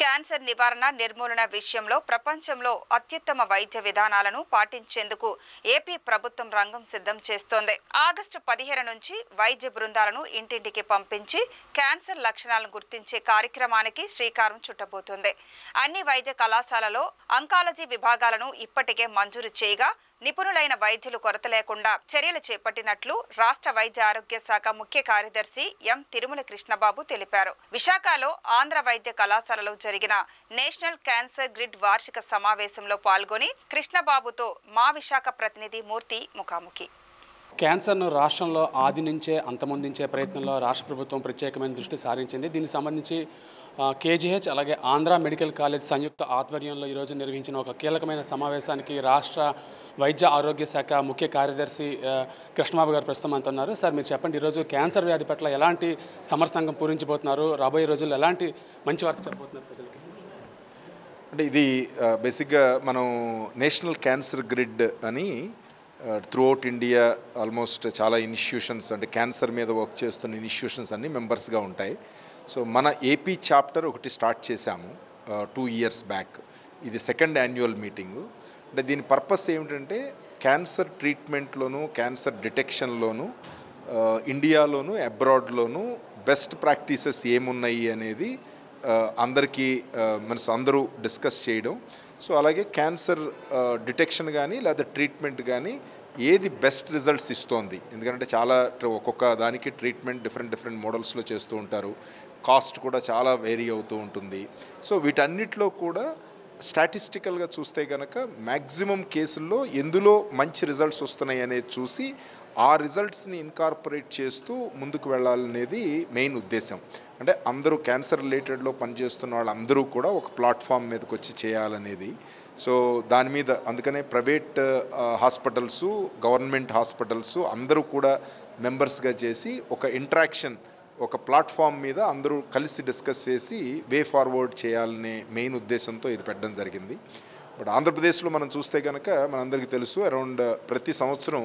Cancer నివారణ నిర్మూలన విషయంలో ప్రపంచంలో అత్యుత్తమ వైద్య విధానాలను పాటించేందుకు ఏపీ ప్రభుత్వం రంగం సిద్ధం చేస్తోంది. ఆగస్టు 17 నుంచి వైద్య బృందాలను ఇంటింటికి పంపించి క్యాన్సర్ లక్షణాలను గుర్తించే కార్యక్రమానికి శ్రీకారం చుట్టబోతోంది. అన్ని వైద్య కళాశాలలో అంకాలజీ విభాగాలను ఇప్పటికే మంజూరు చేయగా నిపుణులైన వైద్యులు కొరత లేకుండా చర్యలు చేపట్టినట్లు రాష్ట్ర వైద్య ఆరోగ్య శాఖ ముఖ్య కార్యదర్శి ఎం తిరుమల కృష్ణబాబు తెలిపారు. విశాఖలో ఆంధ్ర వైద్య కళాశాలలో జరిగిన నేషనల్ క్యాన్సర్ గ్రిడ్ వార్షిక సమావేశంలో పాల్గొని కృష్ణబాబుతో మా విశాఖ ప్రతినిధి మూర్తి ముఖాముఖి. క్యాన్సర్ను రాష్ట్రంలో ఆది నుంచే అంతమొందించే ప్రయత్నంలో రాష్ట్ర ప్రభుత్వం ప్రత్యేకమైన దృష్టి సారించింది. దీనికి సంబంధించి కేజీహెచ్ అలాగే ఆంధ్ర మెడికల్ కాలేజ్ సంయుక్త ఆధ్వర్యంలో ఈరోజు నిర్వహించిన ఒక కీలకమైన సమావేశానికి రాష్ట్ర వైద్య ఆరోగ్య శాఖ ముఖ్య కార్యదర్శి కృష్ణబాబు గారు ప్రస్తుతం అంటున్నారు. సార్, మీరు చెప్పండి, ఈరోజు క్యాన్సర్ వ్యాధి పట్ల ఎలాంటి సమరసంగం పూరించబోతున్నారు, రాబోయే రోజుల్లో ఎలాంటి మంచి వార్త చెప్పబోతున్నారు ప్రజలకి? అంటే ఇది బేసిక్గా మనం నేషనల్ క్యాన్సర్ గ్రిడ్ అని త్రూఅవుట్ ఇండియా ఆల్మోస్ట్ చాలా ఇన్స్టిట్యూషన్స్, అంటే క్యాన్సర్ మీద వర్క్ చేస్తున్న ఇన్స్టిట్యూషన్స్ అన్నీ మెంబర్స్గా ఉంటాయి. సో మన ఏపీ చాప్టర్ ఒకటి స్టార్ట్ చేశాము 2 years బ్యాక్. ఇది 2nd annual మీటింగు. అంటే దీని పర్పస్ ఏమిటంటే క్యాన్సర్ ట్రీట్మెంట్లోను క్యాన్సర్ డిటెక్షన్లోను ఇండియాలోను అబ్రాడ్లోను బెస్ట్ ప్రాక్టీసెస్ ఏమున్నాయి అనేది అందరికీ అందరూ డిస్కస్ చేయడం. సో అలాగే క్యాన్సర్ డిటెక్షన్ కానీ లేదా ట్రీట్మెంట్ కానీ ఏది బెస్ట్ రిజల్ట్స్ ఇస్తోంది, ఎందుకంటే చాలా ఒక్కొక్క దానికి ట్రీట్మెంట్ డిఫరెంట్ మోడల్స్లో చేస్తూ ఉంటారు, కాస్ట్ కూడా చాలా వేరీ అవుతూ ఉంటుంది. సో వీటన్నిటిలో కూడా స్టాటిస్టికల్గా చూస్తే కనుక మ్యాక్సిమం కేసుల్లో ఎందులో మంచి రిజల్ట్స్ వస్తున్నాయి అనేది చూసి ఆ రిజల్ట్స్ని ఇన్కార్పొరేట్ చేస్తూ ముందుకు వెళ్ళాలనేది మెయిన్ ఉద్దేశం. అంటే అందరూ క్యాన్సర్ రిలేటెడ్లో పనిచేస్తున్న వాళ్ళందరూ కూడా ఒక ప్లాట్ఫామ్ మీదకి వచ్చి చేయాలనేది. సో దాని మీద అందుకనే ప్రైవేట్ హాస్పిటల్సు, గవర్నమెంట్ హాస్పిటల్సు అందరూ కూడా మెంబర్స్గా చేసి ఒక ఇంటరాక్షన్, ఒక ప్లాట్ఫామ్ మీద అందరూ కలిసి డిస్కస్ చేసి వే ఫార్వర్డ్ చేయాలనే మెయిన్ ఉద్దేశంతో ఇది పెట్టడం జరిగింది. బట్ ఆంధ్రప్రదేశ్లో మనం చూస్తే కనుక మనందరికీ తెలుసు, అరౌండ్ ప్రతి సంవత్సరం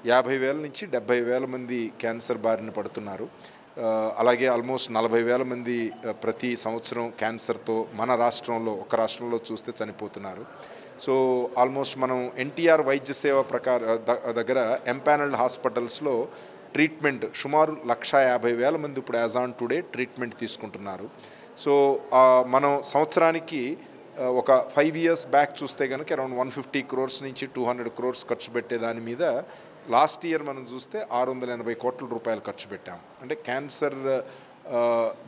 50,000 నుంచి 70,000 మంది క్యాన్సర్ బారిన పడుతున్నారు. అలాగే ఆల్మోస్ట్ 40,000 మంది ప్రతి సంవత్సరం క్యాన్సర్తో మన రాష్ట్రంలో, ఒక రాష్ట్రంలో చూస్తే చనిపోతున్నారు. సో ఆల్మోస్ట్ మనం ఎన్టీఆర్ వైద్య సేవ దగ్గర ఎంపానల్డ్ హాస్పిటల్స్లో ట్రీట్మెంట్ సుమారు 150,000 మంది ఇప్పుడు యాజ్ ఆన్ టుడే ట్రీట్మెంట్ తీసుకుంటున్నారు. సో మనం సంవత్సరానికి ఒక 5 years బ్యాక్ చూస్తే కనుక అరౌండ్ 150 crores నుంచి 200 crores ఖర్చు పెట్టే దాని మీద లాస్ట్ ఇయర్ మనం చూస్తే 680 కోట్ల రూపాయలు ఖర్చు పెట్టాం. అంటే క్యాన్సర్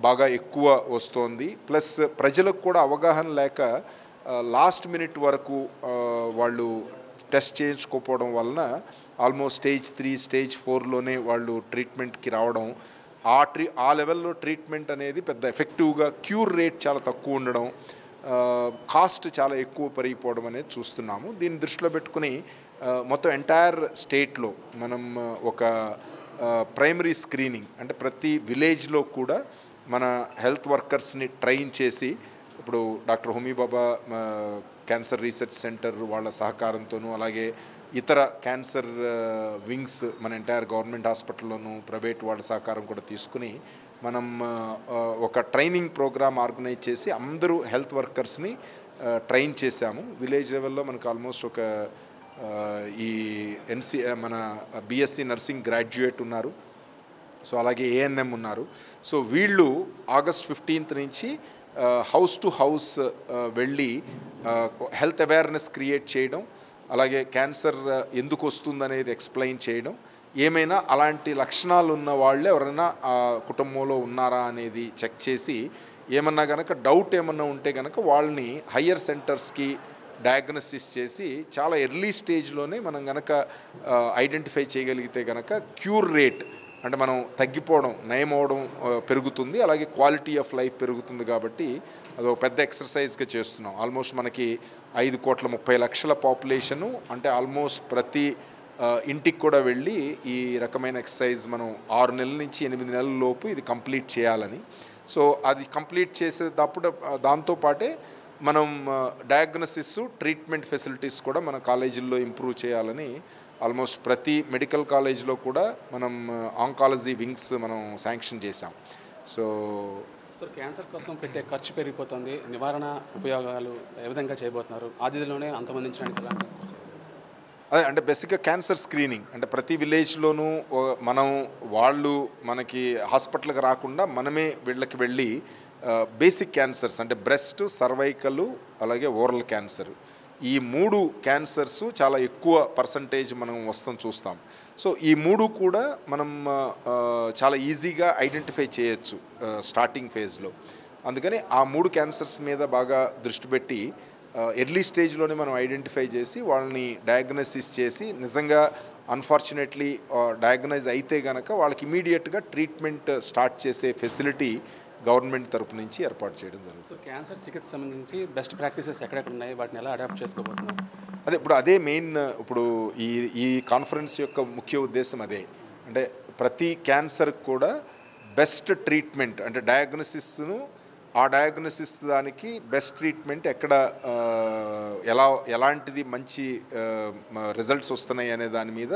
బాగా ఎక్కువ వస్తోంది, ప్లస్ ప్రజలకు కూడా అవగాహన లేక లాస్ట్ మినిట్ వరకు వాళ్ళు టెస్ట్ చేయించుకోకపోవడం వలన ఆల్మోస్ట్ స్టేజ్ 3, స్టేజ్ 4లోనే వాళ్ళు ట్రీట్మెంట్కి రావడం. ఆ లెవెల్లో ట్రీట్మెంట్ అనేది పెద్ద ఎఫెక్టివ్గా, క్యూర్ రేట్ చాలా తక్కువ ఉండడం, కాస్ట్ చాలా ఎక్కువ పెరిగిపోవడం అనేది చూస్తున్నాము. దీన్ని దృష్టిలో పెట్టుకుని మొత్తం ఎంటైర్ స్టేట్లో మనం ఒక ప్రైమరీ స్క్రీనింగ్, అంటే ప్రతి విలేజ్లో కూడా మన హెల్త్ వర్కర్స్ని ట్రైన్ చేసి, ఇప్పుడు డాక్టర్ హోమీ బాబా క్యాన్సర్ రీసెర్చ్ సెంటర్ వాళ్ళ సహకారంతోనూ, అలాగే ఇతర క్యాన్సర్ వింగ్స్ మన ఎంటైర్ గవర్నమెంట్ హాస్పిటల్లోనూ ప్రైవేట్ వాళ్ళ సహకారం కూడా తీసుకుని మనం ఒక ట్రైనింగ్ ప్రోగ్రామ్ ఆర్గనైజ్ చేసి అందరూ హెల్త్ వర్కర్స్ని ట్రైన్ చేశాము. విలేజ్ లెవెల్లో మనకు ఆల్మోస్ట్ ఒక ఈ మన బీఎస్సీ నర్సింగ్ గ్రాడ్యుయేట్ ఉన్నారు, సో అలాగే ఏఎన్ఎం ఉన్నారు. సో వీళ్ళు ఆగస్ట్ 15th నుంచి హౌస్ టు హౌస్ వెళ్ళి హెల్త్ అవేర్నెస్ క్రియేట్ చేయడం, అలాగే క్యాన్సర్ ఎందుకు వస్తుందనేది ఎక్స్ప్లెయిన్ చేయడం, ఏమైనా అలాంటి లక్షణాలు ఉన్న వాళ్ళే ఎవరైనా కుటుంబంలో ఉన్నారా అనేది చెక్ చేసి, ఏమన్నా కనుక డౌట్ ఏమన్నా ఉంటే కనుక వాళ్ళని హయ్యర్ సెంటర్స్కి డయాగ్నోసిస్ చేసి చాలా ఎర్లీ స్టేజ్లోనే మనం కనుక ఐడెంటిఫై చేయగలిగితే కనుక క్యూర్ రేట్, అంటే మనం తగ్గిపోవడం, నయం అవడం పెరుగుతుంది, అలాగే క్వాలిటీ ఆఫ్ లైఫ్ పెరుగుతుంది. కాబట్టి అదొక పెద్ద ఎక్సర్సైజ్గా చేస్తున్నాం. ఆల్మోస్ట్ మనకి 5,30,00,000 పాపులేషను, అంటే ఆల్మోస్ట్ ప్రతి ఇంటికి కూడా వెళ్ళి ఈ రకమైన ఎక్సర్సైజ్ మనం 6 నెలల నుంచి 8 నెలల లోపు ఇది కంప్లీట్ చేయాలని. సో అది కంప్లీట్ చేసేటప్పుడు దాంతోపాటే మనం డయాగ్నోసిస్, ట్రీట్మెంట్ ఫెసిలిటీస్ కూడా మన కాలేజీల్లో ఇంప్రూవ్ చేయాలని ఆల్మోస్ట్ ప్రతి మెడికల్ కాలేజ్లో కూడా మనం ఆంకాలజీ వింగ్స్ మనం శాంక్షన్ చేసాం. సో సో క్యాన్సర్ కోసం పెట్టే ఖర్చు పెరిగిపోతుంది, నివారణ ఉపయోగాలు ఏ విధంగా చేయబోతున్నారు, ఆదిలోనే అంతమందించడానికి ఎలాంటి? అదే అంటే బేసిక్గా క్యాన్సర్ స్క్రీనింగ్ అంటే ప్రతి విలేజ్లోనూ మనం వాళ్ళు మనకి హాస్పిటల్కి రాకుండా మనమే వీళ్ళకి వెళ్ళి బేసిక్ క్యాన్సర్స్ అంటే బ్రెస్ట్, సర్వైకల్ అలాగే ఓరల్ క్యాన్సర్, ఈ 3 క్యాన్సర్స్ చాలా ఎక్కువ పర్సంటేజ్ మనం చూస్తాం. సో ఈ 3 కూడా మనం చాలా ఈజీగా ఐడెంటిఫై చేయొచ్చు స్టార్టింగ్ ఫేజ్లో. అందుకని ఆ 3 క్యాన్సర్స్ మీద బాగా దృష్టి పెట్టి ఎర్లీ స్టేజ్లోనే మనం ఐడెంటిఫై చేసి వాళ్ళని డయాగ్నోసిస్ చేసి నిజంగా అన్ఫార్చునేట్లీ డయాగ్నైజ్ అయితే కనుక వాళ్ళకి ఇమీడియట్గా ట్రీట్మెంట్ స్టార్ట్ చేసే ఫెసిలిటీ గవర్నమెంట్ తరపు నుంచి ఏర్పాటు చేయడం జరుగుతుంది. సో క్యాన్సర్ చికిత్స సంబంధించి బెస్ట్ ప్రాక్టీసెస్ ఎక్కడెక్కడ ఉన్నాయి, వాటిని ఎలా అడాప్ట్ చేసుకోబోతున్నారు? అదే మెయిన్ ఇప్పుడు ఈ కాన్ఫరెన్స్ యొక్క ముఖ్య ఉద్దేశం అదే. అంటే ప్రతి క్యాన్సర్ కూడా బెస్ట్ ట్రీట్మెంట్ అంటే డయాగ్నోసిస్ను, ఆ డయాగ్నోసిస్ దానికి బెస్ట్ ట్రీట్మెంట్ ఎక్కడ ఎలాంటిది మంచి రిజల్ట్స్ వస్తున్నాయి అనే దాని మీద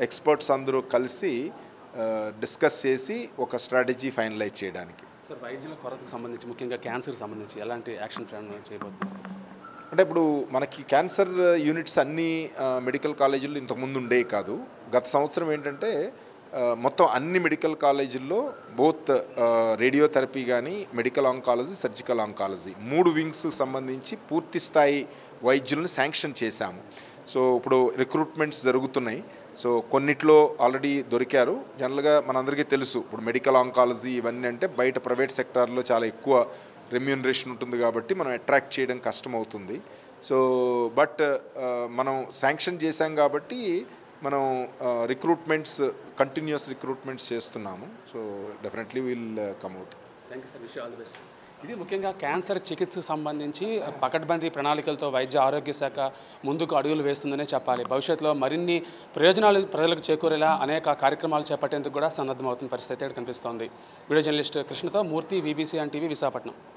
ఎక్స్పర్ట్స్ అందరూ కలిసి డిస్కస్ చేసి ఒక స్ట్రాటజీ ఫైనలైజ్ చేయడానికి. సార్ వైద్యుల కొరతకు సంబంధించి ముఖ్యంగా క్యాన్సర్కి సంబంధించి ఎలాంటి యాక్షన్ ప్లాన్ చేయబోతున్నారు? అంటే ఇప్పుడు మనకి క్యాన్సర్ యూనిట్స్ అన్ని మెడికల్ కాలేజీల్లో ఇంతకుముందు ఉండేవి కాదు. గత సంవత్సరం ఏంటంటే మొత్తం అన్ని మెడికల్ కాలేజీల్లో బోత్ రేడియోథెరపీ కానీ, మెడికల్ ఆంకాలజీ, సర్జికల్ ఆంకాలజీ 3 వింగ్స్కి సంబంధించి పూర్తి స్థాయి వైద్యులను శాంక్షన్ చేశాము. సో ఇప్పుడు రిక్రూట్మెంట్స్ జరుగుతున్నాయి. సో కొన్నిట్లో ఆల్రెడీ దొరికారు. జనరల్గా మనందరికీ తెలుసు ఇప్పుడు మెడికల్ ఆంకాలజీ ఇవన్నీ అంటే బయట ప్రైవేట్ సెక్టార్లో చాలా ఎక్కువ రెమ్యూనరేషన్ ఉంటుంది కాబట్టి మనం అట్రాక్ట్ చేయడం కష్టం అవుతుంది. సో బట్ మనం శాంక్షన్ చేశాం కాబట్టి మనం కంటిన్యూస్ రిక్రూట్మెంట్స్ చేస్తున్నాము. So definitely will come out. Thank you sir, wish all the best. ఇది ముఖ్యంగా క్యాన్సర్ చికిత్సకు సంబంధించి పకడ్బందీ ప్రణాళికలతో వైద్య ఆరోగ్య శాఖ ముందుకు అడుగులు వేస్తుందనే చెప్పాలి. భవిష్యత్తులో మరిన్ని ప్రయోజనాలు ప్రజలకు చేకూరేలా అనేక కార్యక్రమాలు చేపట్టేందుకు కూడా సన్నద్ధమవుతున్న పరిస్థితి కనిపిస్తోంది. వీడియో జర్నలిస్ట్ కృష్ణతో Murthy, VBC and TV, Visakhapatnam.